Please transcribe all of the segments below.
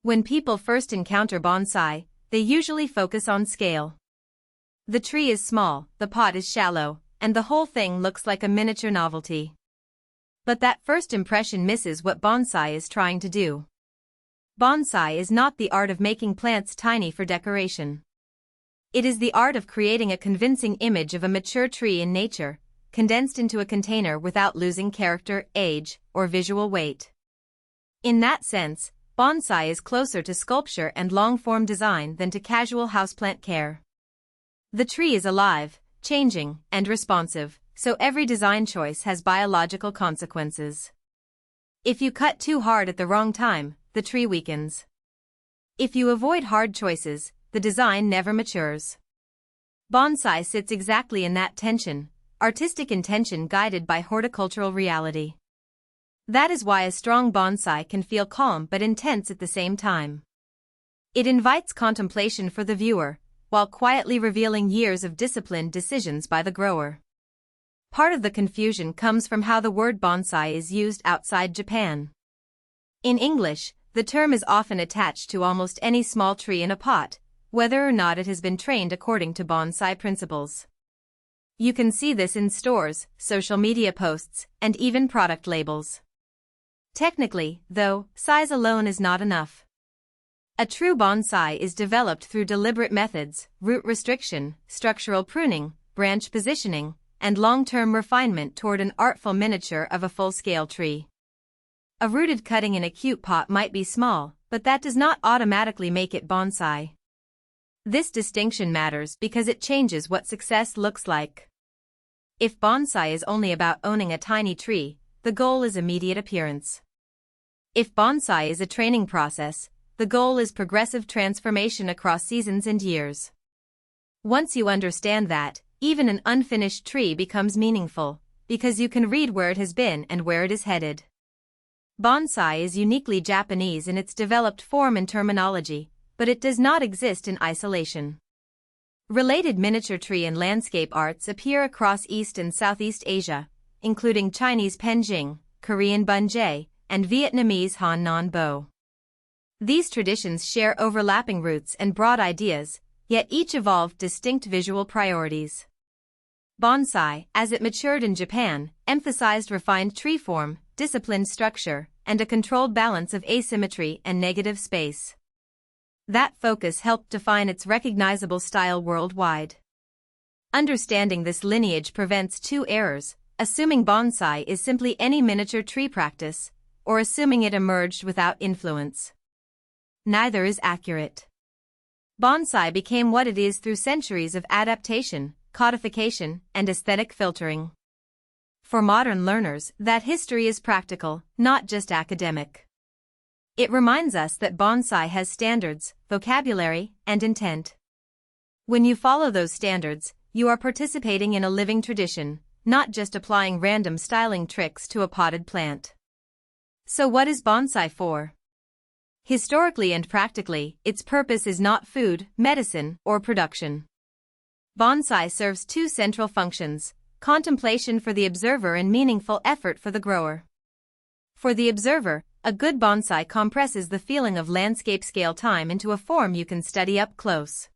When people first encounter bonsai, they usually focus on scale. The tree is small, the pot is shallow, and the whole thing looks like a miniature novelty. But that first impression misses what bonsai is trying to do. Bonsai is not the art of making plants tiny for decoration. It is the art of creating a convincing image of a mature tree in nature, condensed into a container without losing character, age, or visual weight. In that sense, bonsai is closer to sculpture and long-form design than to casual houseplant care. The tree is alive, changing, and responsive, so every design choice has biological consequences. If you cut too hard at the wrong time, the tree weakens. If you avoid hard choices, the design never matures. Bonsai sits exactly in that tension, artistic intention guided by horticultural reality. That is why a strong bonsai can feel calm but intense at the same time. It invites contemplation for the viewer, while quietly revealing years of disciplined decisions by the grower. Part of the confusion comes from how the word bonsai is used outside Japan. In English, the term is often attached to almost any small tree in a pot, whether or not it has been trained according to bonsai principles. You can see this in stores, social media posts, and even product labels. Technically, though, size alone is not enough. A true bonsai is developed through deliberate methods, root restriction, structural pruning, branch positioning, and long-term refinement toward an artful miniature of a full-scale tree. A rooted cutting in a cute pot might be small, but that does not automatically make it bonsai. This distinction matters because it changes what success looks like. If bonsai is only about owning a tiny tree, the goal is immediate appearance. If bonsai is a training process, the goal is progressive transformation across seasons and years. Once you understand that, even an unfinished tree becomes meaningful, because you can read where it has been and where it is headed. Bonsai is uniquely Japanese in its developed form and terminology, but it does not exist in isolation. Related miniature tree and landscape arts appear across East and Southeast Asia, including Chinese penjing, Korean bunjae, and Vietnamese han non bo. These traditions share overlapping roots and broad ideas, yet each evolved distinct visual priorities. Bonsai, as it matured in Japan, emphasized refined tree form, disciplined structure, and a controlled balance of asymmetry and negative space. That focus helped define its recognizable style worldwide. Understanding this lineage prevents two errors: assuming bonsai is simply any miniature tree practice, or assuming it emerged without influence. Neither is accurate. Bonsai became what it is through centuries of adaptation, codification, and aesthetic filtering. For modern learners, that history is practical, not just academic. It reminds us that bonsai has standards, vocabulary, and intent. When you follow those standards, you are participating in a living tradition, not just applying random styling tricks to a potted plant. So what is bonsai for? Historically and practically, its purpose is not food, medicine, or production. Bonsai serves two central functions: contemplation for the observer and meaningful effort for the grower. For the observer, a good bonsai compresses the feeling of landscape scale time into a form you can study up close.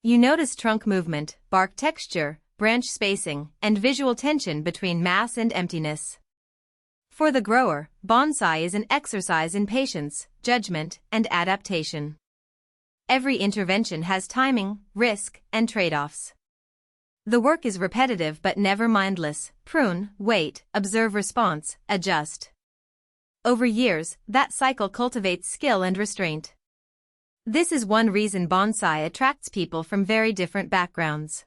You notice trunk movement, bark texture, branch spacing, and visual tension between mass and emptiness. For the grower, bonsai is an exercise in patience, judgment, and adaptation. Every intervention has timing, risk, and trade-offs. The work is repetitive but never mindless: prune, wait, observe response, adjust. Over years, that cycle cultivates skill and restraint. This is one reason bonsai attracts people from very different backgrounds.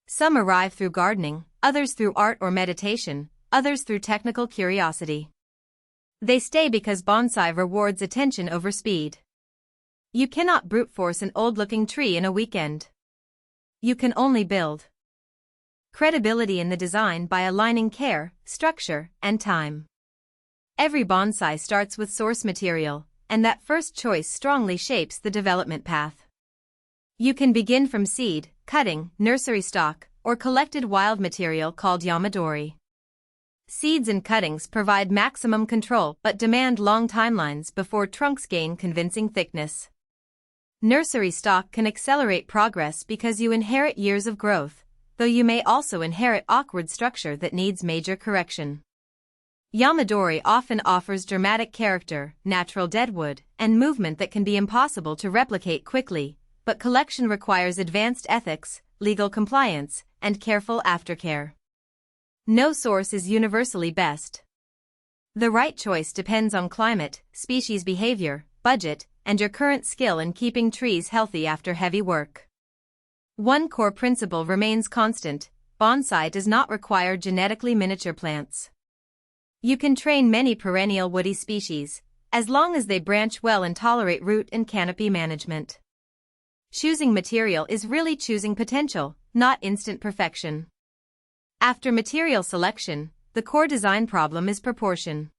Some arrive through gardening, others through art or meditation, others through technical curiosity. They stay because bonsai rewards attention over speed. You cannot brute force an old-looking tree in a weekend. You can only build credibility in the design by aligning care, structure, and time. Every bonsai starts with source material, and that first choice strongly shapes the development path. You can begin from seed, cutting, nursery stock, or collected wild material called yamadori. Seeds and cuttings provide maximum control but demand long timelines before trunks gain convincing thickness. Nursery stock can accelerate progress because you inherit years of growth, though you may also inherit awkward structure that needs major correction. Yamadori often offers dramatic character, natural deadwood, and movement that can be impossible to replicate quickly, but collection requires advanced ethics, legal compliance, and careful aftercare. No source is universally best. The right choice depends on climate, species behavior, budget, and your current skill in keeping trees healthy after heavy work. One core principle remains constant: bonsai does not require genetically miniature plants. You can train many perennial woody species, as long as they branch well and tolerate root and canopy management. Choosing material is really choosing potential, not instant perfection. After material selection, the core design problem is proportion.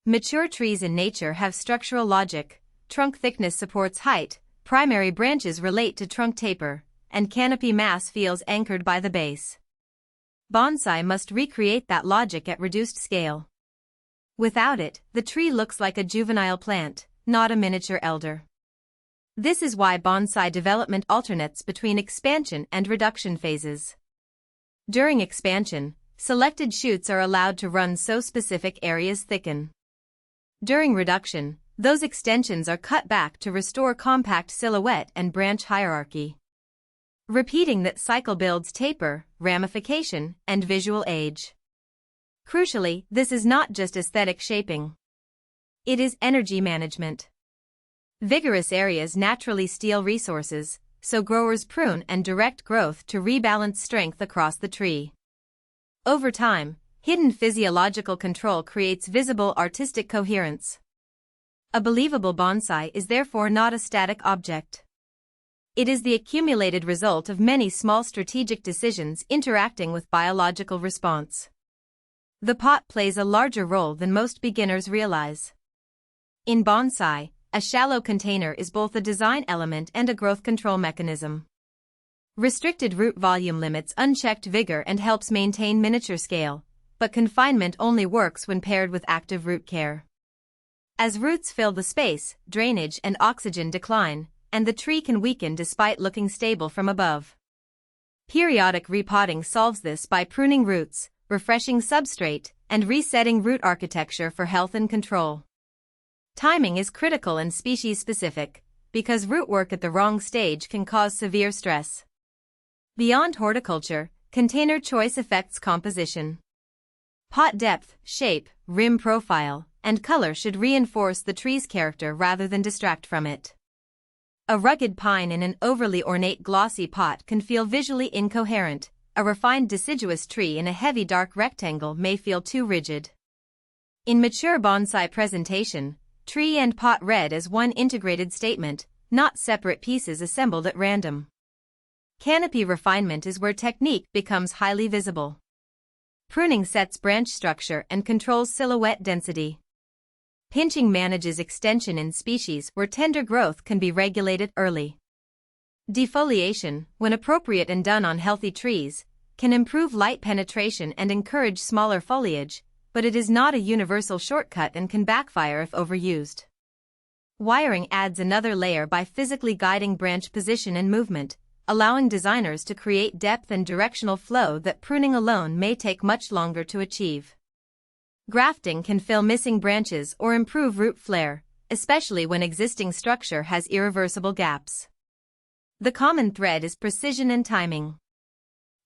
Mature trees in nature have structural logic: trunk thickness supports height, primary branches relate to trunk taper, and canopy mass feels anchored by the base. Bonsai must recreate that logic at reduced scale. Without it, the tree looks like a juvenile plant, not a miniature elder. This is why bonsai development alternates between expansion and reduction phases. During expansion, selected shoots are allowed to run so specific areas thicken. During reduction, those extensions are cut back to restore compact silhouette and branch hierarchy. Repeating that cycle builds taper, ramification, and visual age. Crucially, this is not just aesthetic shaping. It is energy management. Vigorous areas naturally steal resources, so growers prune and direct growth to rebalance strength across the tree. Over time, hidden physiological control creates visible artistic coherence. A believable bonsai is therefore not a static object. It is the accumulated result of many small strategic decisions interacting with biological response. The pot plays a larger role than most beginners realize. In bonsai, a shallow container is both a design element and a growth control mechanism. Restricted root volume limits unchecked vigor and helps maintain miniature scale, but confinement only works when paired with active root care. As roots fill the space, drainage and oxygen decline, and the tree can weaken despite looking stable from above. Periodic repotting solves this by pruning roots, refreshing substrate, and resetting root architecture for health and control. Timing is critical and species-specific, because root work at the wrong stage can cause severe stress. Beyond horticulture, container choice affects composition. Pot depth, shape, rim profile, and color should reinforce the tree's character rather than distract from it. A rugged pine in an overly ornate glossy pot can feel visually incoherent. A refined deciduous tree in a heavy dark rectangle may feel too rigid. In mature bonsai presentation, tree and pot read as one integrated statement, not separate pieces assembled at random. Canopy refinement is where technique becomes highly visible. Pruning sets branch structure and controls silhouette density. Pinching manages extension in species where tender growth can be regulated early. Defoliation, when appropriate and done on healthy trees, can improve light penetration and encourage smaller foliage, but it is not a universal shortcut and can backfire if overused. Wiring adds another layer by physically guiding branch position and movement, allowing designers to create depth and directional flow that pruning alone may take much longer to achieve. Grafting can fill missing branches or improve root flare, especially when existing structure has irreversible gaps. The common thread is precision and timing.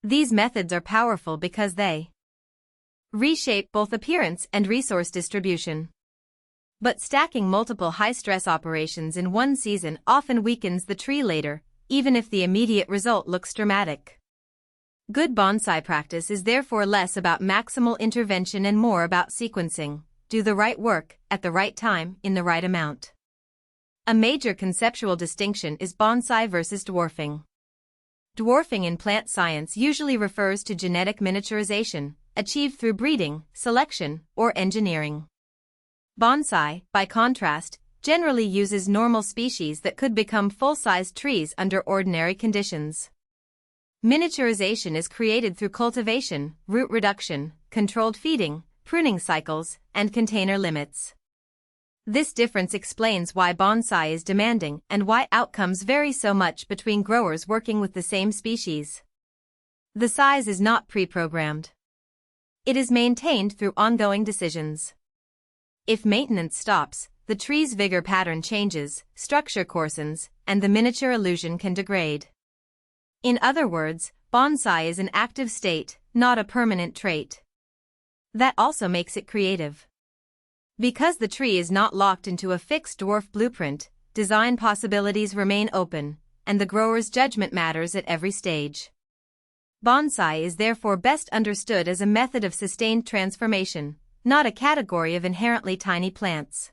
These methods are powerful because they reshape both appearance and resource distribution. But stacking multiple high-stress operations in one season often weakens the tree later, even if the immediate result looks dramatic. Good bonsai practice is therefore less about maximal intervention and more about sequencing. Do the right work, at the right time, in the right amount. A major conceptual distinction is bonsai versus dwarfing. Dwarfing in plant science usually refers to genetic miniaturization, achieved through breeding, selection, or engineering. Bonsai, by contrast, generally uses normal species that could become full-sized trees under ordinary conditions. Miniaturization is created through cultivation, root reduction, controlled feeding, pruning cycles, and container limits. This difference explains why bonsai is demanding and why outcomes vary so much between growers working with the same species. The size is not pre-programmed. It is maintained through ongoing decisions. If maintenance stops, the tree's vigor pattern changes, structure coarsens, and the miniature illusion can degrade. In other words, bonsai is an active state, not a permanent trait. That also makes it creative. Because the tree is not locked into a fixed dwarf blueprint, design possibilities remain open, and the grower's judgment matters at every stage. Bonsai is therefore best understood as a method of sustained transformation, not a category of inherently tiny plants.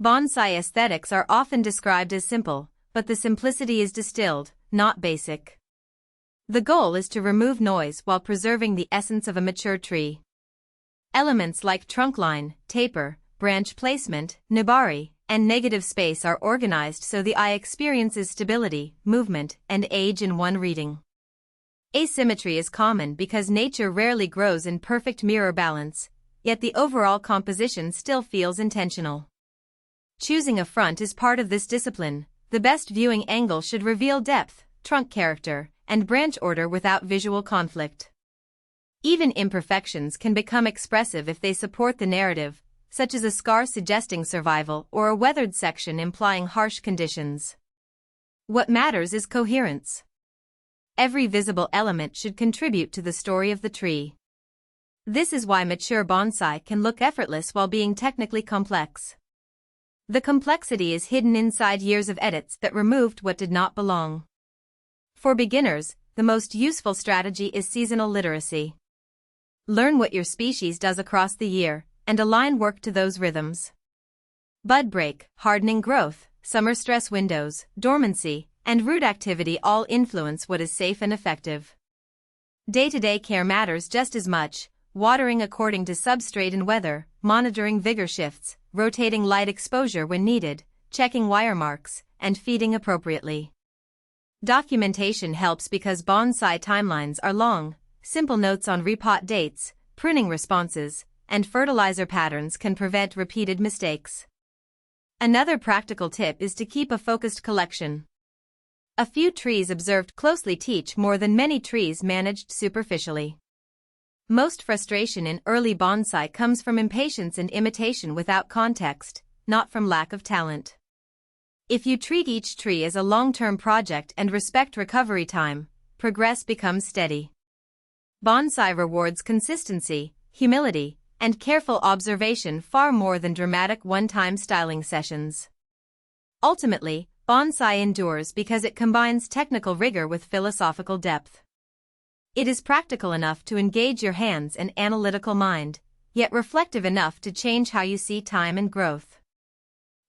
Bonsai aesthetics are often described as simple, but the simplicity is distilled, not basic. The goal is to remove noise while preserving the essence of a mature tree. Elements like trunk line, taper, branch placement, nabari, and negative space are organized so the eye experiences stability, movement, and age in one reading. Asymmetry is common because nature rarely grows in perfect mirror balance, yet the overall composition still feels intentional. Choosing a front is part of this discipline. The best viewing angle should reveal depth, trunk character, and branch order without visual conflict. Even imperfections can become expressive if they support the narrative, such as a scar suggesting survival or a weathered section implying harsh conditions. What matters is coherence. Every visible element should contribute to the story of the tree. This is why mature bonsai can look effortless while being technically complex. The complexity is hidden inside years of edits that removed what did not belong. For beginners, the most useful strategy is seasonal literacy. Learn what your species does across the year, and align work to those rhythms. Bud break, hardening growth, summer stress windows, dormancy, and root activity all influence what is safe and effective. Day-to-day care matters just as much, watering according to substrate and weather, monitoring vigor shifts, rotating light exposure when needed, checking wire marks, and feeding appropriately. Documentation helps because bonsai timelines are long. Simple notes on repot dates, pruning responses, and fertilizer patterns can prevent repeated mistakes. Another practical tip is to keep a focused collection. A few trees observed closely teach more than many trees managed superficially. Most frustration in early bonsai comes from impatience and imitation without context, not from lack of talent. If you treat each tree as a long-term project and respect recovery time, progress becomes steady. Bonsai rewards consistency, humility, and careful observation far more than dramatic one-time styling sessions. Ultimately, bonsai endures because it combines technical rigor with philosophical depth. It is practical enough to engage your hands and analytical mind, yet reflective enough to change how you see time and growth.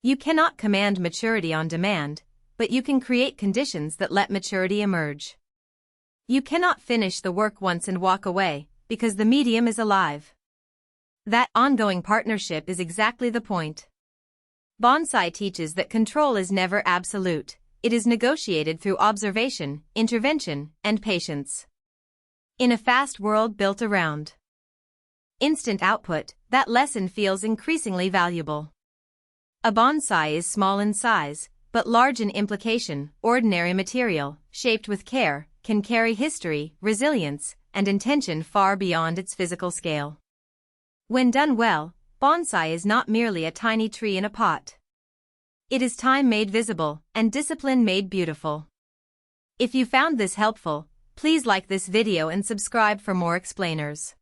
You cannot command maturity on demand, but you can create conditions that let maturity emerge. You cannot finish the work once and walk away, because the medium is alive. That ongoing partnership is exactly the point. Bonsai teaches that control is never absolute, it is negotiated through observation, intervention, and patience. In a fast world built around instant output, that lesson feels increasingly valuable. A bonsai is small in size, but large in implication. Ordinary material, shaped with care, can carry history, resilience, and intention far beyond its physical scale. When done well, bonsai is not merely a tiny tree in a pot. It is time made visible and discipline made beautiful. If you found this helpful, please like this video and subscribe for more explainers.